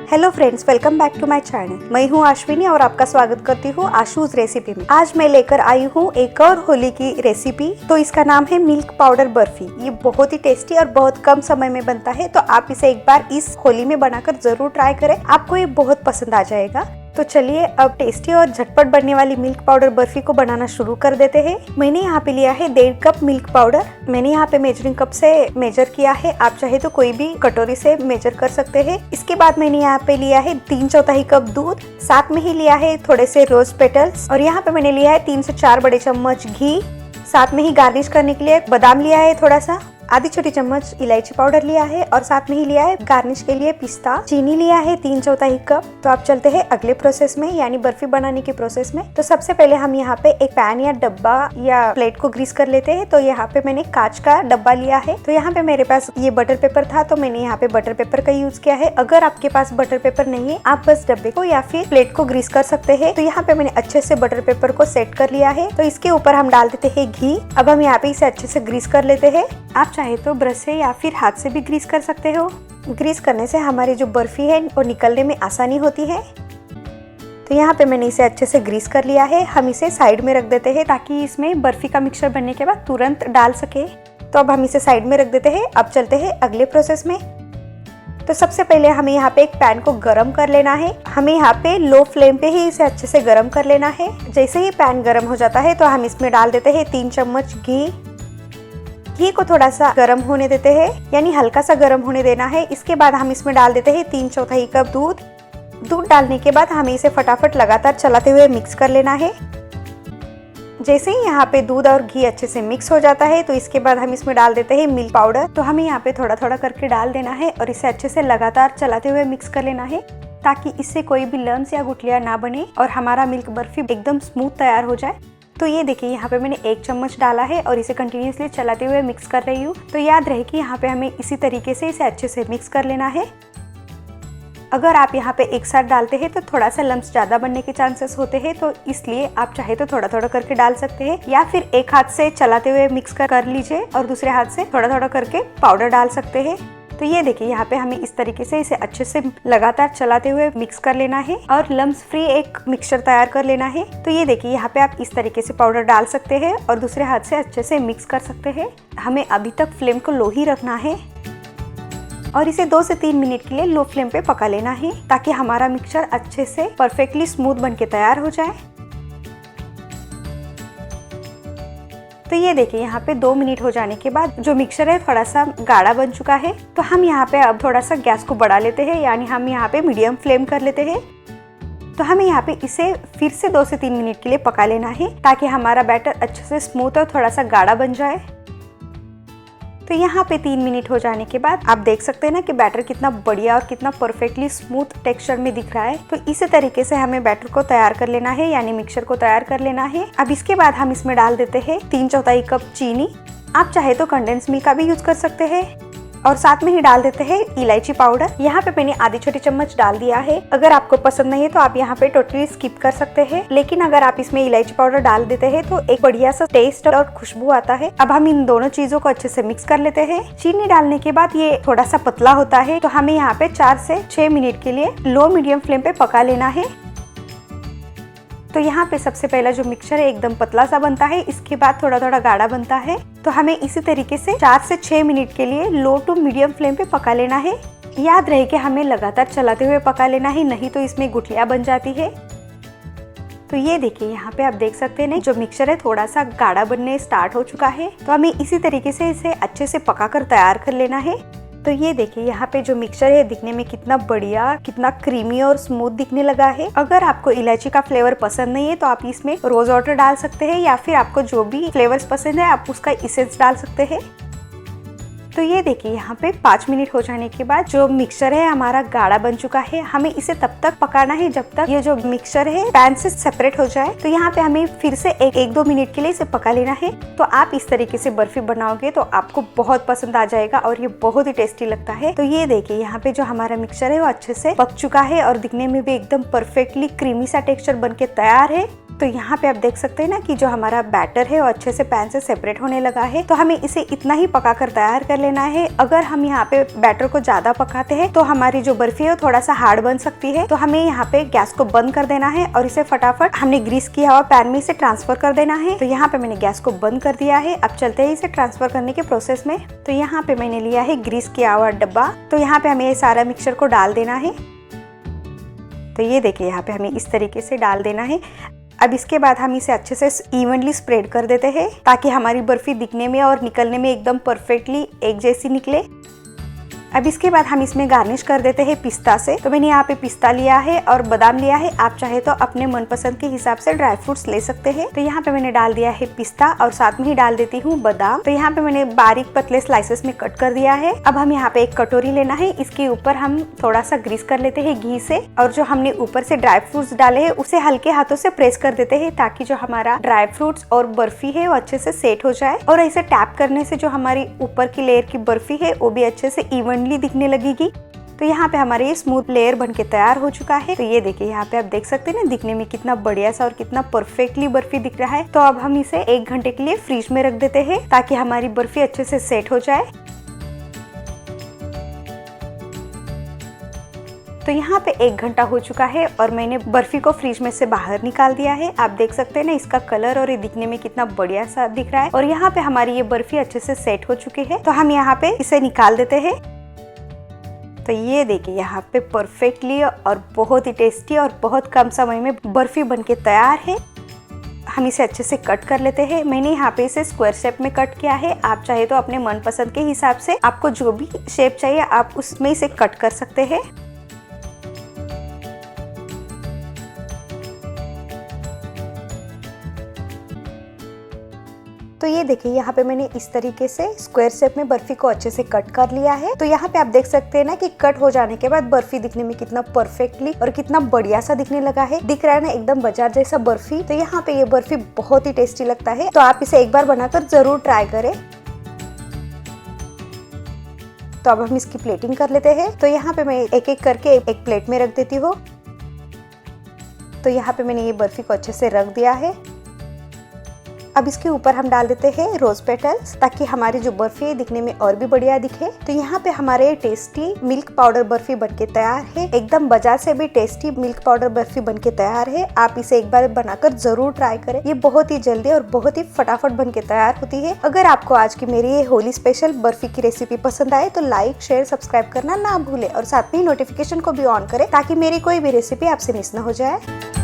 Hello friends, welcome back to my channel. मैं हूँ अश्विनी और आपका स्वागत करती हूँ आशूज रेसिपी में। आज मैं लेकर आई हूँ एक और होली की रेसिपी। तो इसका नाम है मिल्क पाउडर बर्फी। ये बहुत ही टेस्टी और बहुत कम समय में बनता है, तो आप इसे एक बार इस होली में बनाकर जरूर ट्राई करें, आपको ये बहुत पसंद आ जाएगा। तो चलिए अब टेस्टी और झटपट बनने वाली मिल्क पाउडर बर्फी को बनाना शुरू कर देते हैं। मैंने यहाँ पे लिया है 1.5 कप मिल्क पाउडर। मैंने यहाँ पे मेजरिंग कप से मेजर किया है, आप चाहे तो कोई भी कटोरी से मेजर कर सकते हैं। इसके बाद मैंने यहाँ पे लिया है 3/4 कप दूध, साथ में ही लिया है थोड़े से रोज पेटल्स, और यहाँ पे मैंने लिया है 3 से 4 बड़े चम्मच घी। साथ में ही गार्निश करने के लिए बादाम लिया है थोड़ा सा, आधी छोटी चम्मच इलायची पाउडर लिया है, और साथ में ही लिया है गार्निश के लिए पिस्ता। चीनी लिया है 3/4 कप। तो आप चलते हैं अगले प्रोसेस में, यानी बर्फी बनाने के प्रोसेस में। तो सबसे पहले हम यहाँ पे एक पैन या डब्बा या प्लेट को ग्रीस कर लेते हैं। तो यहाँ पे मैंने कांच का डब्बा लिया है। तो यहाँ पे मेरे पास ये बटर पेपर था, तो मैंने यहाँ पे बटर पेपर का यूज किया है। अगर आपके पास बटर पेपर नहीं है, आप बस डब्बे को या फिर प्लेट को ग्रीस कर सकते हैं। तो यहाँ पे मैंने अच्छे से बटर पेपर को सेट कर लिया है। तो इसके ऊपर हम डाल देते हैं घी। अब हम यहाँ पे इसे अच्छे से ग्रीस कर लेते हैं। आप चाहे तो ब्रश से या फिर हाथ से भी ग्रीस कर सकते हो। ग्रीस करने से हमारी जो बर्फी है वो निकलने में आसानी होती है। तो यहाँ पे मैंने इसे अच्छे से ग्रीस कर लिया है। हम इसे साइड में रख देते हैं ताकि इसमें बर्फी का मिक्सचर बनने के बाद तुरंत डाल सके। तो अब हम इसे साइड में रख देते हैं। अब चलते हैं अगले प्रोसेस में। तो सबसे पहले हमें यहाँ पे एक पैन को गरम कर लेना है। हमें यहाँ पे लो फ्लेम पे ही इसे अच्छे से गरम कर लेना है। जैसे ही पैन गरम हो जाता है तो हम इसमें डाल देते हैं 3 चम्मच घी। घी को थोड़ा सा गरम होने देते हैं, यानी हल्का सा गरम होने देना है। इसके बाद हम इसमें डाल देते हैं 3/4 कप दूध। दूध डालने के बाद हमें इसे फटाफट लगातार चलाते हुए मिक्स कर लेना है। जैसे ही यहाँ पे दूध और घी अच्छे से मिक्स हो जाता है तो इसके बाद हम इसमें डाल देते हैं मिल्क पाउडर। तो हमें यहाँ पे थोड़ा थोड़ा करके डाल देना है और इसे अच्छे से लगातार चलाते हुए मिक्स कर लेना है, ताकि इससे कोई भी लम्स या गुठलियां ना बने और हमारा मिल्क बर्फी एकदम स्मूथ तैयार हो जाए। तो ये देखिए, यहाँ पे मैंने 1 चम्मच डाला है और इसे कंटिन्यूसली चलाते हुए मिक्स कर रही हूँ। तो याद रहे कि यहाँ पे हमें इसी तरीके से इसे अच्छे से मिक्स कर लेना है। अगर आप यहाँ पे एक साथ डालते हैं तो थोड़ा सा लम्स ज्यादा बनने के चांसेस होते हैं, तो इसलिए आप चाहे तो थोड़ा थोड़ा करके डाल सकते हैं, या फिर एक हाथ से चलाते हुए मिक्स कर लीजिए और दूसरे हाथ से थोड़ा थोड़ा करके पाउडर डाल सकते हैं। तो ये देखिए, यहाँ पे हमें इस तरीके से इसे अच्छे से लगातार चलाते हुए मिक्स कर लेना है और लम्स फ्री एक मिक्सचर तैयार कर लेना है। तो ये देखिए, यहाँ पे आप इस तरीके से पाउडर डाल सकते हैं और दूसरे हाथ से अच्छे से मिक्स कर सकते हैं। हमें अभी तक फ्लेम को लो ही रखना है और इसे 2 से 3 मिनट के लिए लो फ्लेम पे पका लेना है, ताकि हमारा मिक्सचर अच्छे से परफेक्टली स्मूथ बन के तैयार हो जाए। तो ये देखिए, यहाँ पे 2 मिनट हो जाने के बाद जो मिक्सचर है थोड़ा सा गाढ़ा बन चुका है। तो हम यहाँ पे अब थोड़ा सा गैस को बढ़ा लेते हैं, यानी हम यहाँ पे मीडियम फ्लेम कर लेते हैं। तो हमें यहाँ पे इसे फिर से 2 से 3 मिनट के लिए पका लेना है, ताकि हमारा बैटर अच्छे से स्मूथ और थोड़ा सा गाढ़ा बन जाए। तो यहाँ पे 3 मिनट हो जाने के बाद आप देख सकते हैं ना कि बैटर कितना बढ़िया और कितना परफेक्टली स्मूथ टेक्सचर में दिख रहा है। तो इसी तरीके से हमें बैटर को तैयार कर लेना है, यानी मिक्सचर को तैयार कर लेना है। अब इसके बाद हम इसमें डाल देते हैं 3/4 कप चीनी। आप चाहे तो कंडेंस मिल्क का भी यूज कर सकते हैं, और साथ में ही डाल देते हैं इलायची पाउडर। यहाँ पे मैंने आधी छोटी चम्मच डाल दिया है। अगर आपको पसंद नहीं है तो आप यहाँ पे टोटली स्किप कर सकते हैं, लेकिन अगर आप इसमें इलायची पाउडर डाल देते हैं तो एक बढ़िया सा टेस्ट और खुशबू आता है। अब हम इन दोनों चीजों को अच्छे से मिक्स कर लेते हैं। चीनी डालने के बाद ये थोड़ा सा पतला होता है, तो हमें यहाँ पे 4 से 6 मिनट के लिए लो मीडियम फ्लेम पे पका लेना है। तो यहाँ पे सबसे पहला जो मिक्सचर है एकदम पतला सा बनता है, इसके बाद थोड़ा थोड़ा गाढ़ा बनता है। तो हमें इसी तरीके से 4 से 6 मिनट के लिए लो टू मीडियम फ्लेम पे पका लेना है। याद रहे कि हमें लगातार चलाते हुए पका लेना है, नहीं तो इसमें गुठलियां बन जाती है। तो ये देखिए, यहाँ पे आप देख सकते हैं जो मिक्सचर है थोड़ा सा गाढ़ा बनने स्टार्ट हो चुका है। तो हमें इसी तरीके से इसे अच्छे से पका कर तैयार कर लेना है। तो ये देखिए, यहाँ पे जो मिक्सचर है दिखने में कितना बढ़िया, कितना क्रीमी और स्मूथ दिखने लगा है। अगर आपको इलायची का फ्लेवर पसंद नहीं है तो आप इसमें रोज वाटर डाल सकते हैं, या फिर आपको जो भी फ्लेवर्स पसंद है आप उसका एसेंस डाल सकते हैं। तो ये देखिए, यहाँ पे 5 मिनट हो जाने के बाद जो मिक्सचर है हमारा गाढ़ा बन चुका है। हमें इसे तब तक पकाना है जब तक ये जो मिक्सचर है पैन से सेपरेट हो जाए। तो यहाँ पे हमें फिर से 1-2 मिनट के लिए इसे पका लेना है। तो आप इस तरीके से बर्फी बनाओगे तो आपको बहुत पसंद आ जाएगा और ये बहुत ही टेस्टी लगता है। तो ये देखिए, यहाँ पे जो हमारा मिक्सचर है वो अच्छे से पक चुका है और दिखने में भी एकदम परफेक्टली क्रीमी सा टेक्सचर बन के तैयार है। तो यहाँ पे आप देख सकते हैं ना कि जो हमारा बैटर है वो अच्छे से पैन से सेपरेट होने लगा है। तो हमें इसे इतना ही पकाकर तैयार कर लेना है। अगर हम यहाँ पे बैटर को ज्यादा पकाते हैं तो हमारी जो बर्फी है वो थोड़ा सा हार्ड बन सकती है। तो हमें यहाँ पे गैस को बंद कर देना है और इसे फटाफट हमने ग्रीस किया हुआ पैन में इसे ट्रांसफर कर देना है। तो यहाँ पे मैंने गैस को बंद कर दिया है। अब चलते हैं इसे ट्रांसफर करने के प्रोसेस में। तो यहाँ पे मैंने लिया है ग्रीस किया हुआ डब्बा। तो यहाँ पे हमें ये सारा मिक्सचर को डाल देना है। तो ये देखिए यहाँ पे हमें इस तरीके से डाल देना है। अब इसके बाद हम इसे अच्छे से इवनली स्प्रेड कर देते हैं ताकि हमारी बर्फी दिखने में और निकलने में एकदम परफेक्टली एक जैसी निकले। अब इसके बाद हम इसमें गार्निश कर देते हैं पिस्ता से। तो मैंने यहाँ पे पिस्ता लिया है और बादाम लिया है। आप चाहे तो अपने मनपसंद के हिसाब से ड्राई फ्रूट्स ले सकते हैं। तो यहाँ पे मैंने डाल दिया है पिस्ता और साथ में ही डाल देती हूँ बादाम। तो यहाँ पे मैंने बारीक पतले स्लाइसेस में कट कर दिया है। अब हम यहाँ पे एक कटोरी लेना है। इसके ऊपर हम थोड़ा सा ग्रीस कर लेते हैं घी से और जो हमने ऊपर से ड्राई फ्रूट्स डाले हैं उसे हल्के हाथों से प्रेस कर देते हैं ताकि जो हमारा ड्राई फ्रूट्स और बर्फी है वो अच्छे से सेट हो जाए। और ऐसे टैप करने से जो हमारी ऊपर की लेयर की बर्फी है वो भी अच्छे से इवनली दिखने लगेगी। तो यहाँ पे हमारे ये स्मूथ लेयर बनके तैयार हो चुका है। तो ये देखिए यहाँ पे आप देख सकते हैं ना दिखने में कितना बढ़िया सा और कितना परफेक्टली बर्फी दिख रहा है। तो अब हम इसे 1 घंटे के लिए फ्रिज में रख देते हैं ताकि हमारी बर्फी अच्छे से सेट हो जाए। तो यहाँ पे 1 घंटा हो चुका है और मैंने बर्फी को फ्रिज में से बाहर निकाल दिया है। आप देख सकते हैं ना इसका कलर और ये दिखने में कितना बढ़िया सा दिख रहा है। और यहाँ पे हमारी ये बर्फी अच्छे से सेट हो चुकी है। तो हम यहाँ पे इसे निकाल देते हैं। तो ये देखिए यहाँ पे परफेक्टली और बहुत ही टेस्टी और बहुत कम समय में बर्फी बनके तैयार है। हम इसे अच्छे से कट कर लेते हैं। मैंने यहाँ पे इसे स्क्वायर शेप में कट किया है। आप चाहे तो अपने मनपसंद के हिसाब से आपको जो भी शेप चाहिए आप उसमें इसे कट कर सकते हैं। तो ये देखिए यहाँ पे मैंने इस तरीके से स्क्वायर शेप में बर्फी को अच्छे से कट कर लिया है। तो यहाँ पे आप देख सकते हैं ना कि कट हो जाने के बाद बर्फी दिखने में कितना परफेक्टली और कितना बढ़िया सा दिखने लगा है। दिख रहा है ना एकदम बाजार जैसा बर्फी। तो यहाँ पे ये बर्फी बहुत ही टेस्टी लगता है। तो आप इसे एक बार बनाकर जरूर ट्राई करें। तो अब हम इसकी प्लेटिंग कर लेते हैं। तो यहाँ पे मैं एक एक करके एक प्लेट में रख देती हूँ। तो यहाँ पे मैंने ये बर्फी को अच्छे से रख दिया है। अब इसके ऊपर हम डाल देते हैं रोज पेटल्स ताकि हमारी जो बर्फी है दिखने में और भी बढ़िया दिखे। तो यहाँ पे हमारे टेस्टी मिल्क पाउडर बर्फी बनके तैयार है। एकदम बाजार से भी टेस्टी मिल्क पाउडर बर्फी बनके तैयार है। आप इसे एक बार बनाकर जरूर ट्राई करें। ये बहुत ही जल्दी और बहुत ही फटाफट बनके तैयार होती है। अगर आपको आज की मेरी ये होली स्पेशल बर्फी की रेसिपी पसंद आए तो लाइक शेयर सब्सक्राइब करना ना भूले और साथ में नोटिफिकेशन को भी ऑन करें ताकि मेरी कोई भी रेसिपी आपसे मिस ना हो जाए।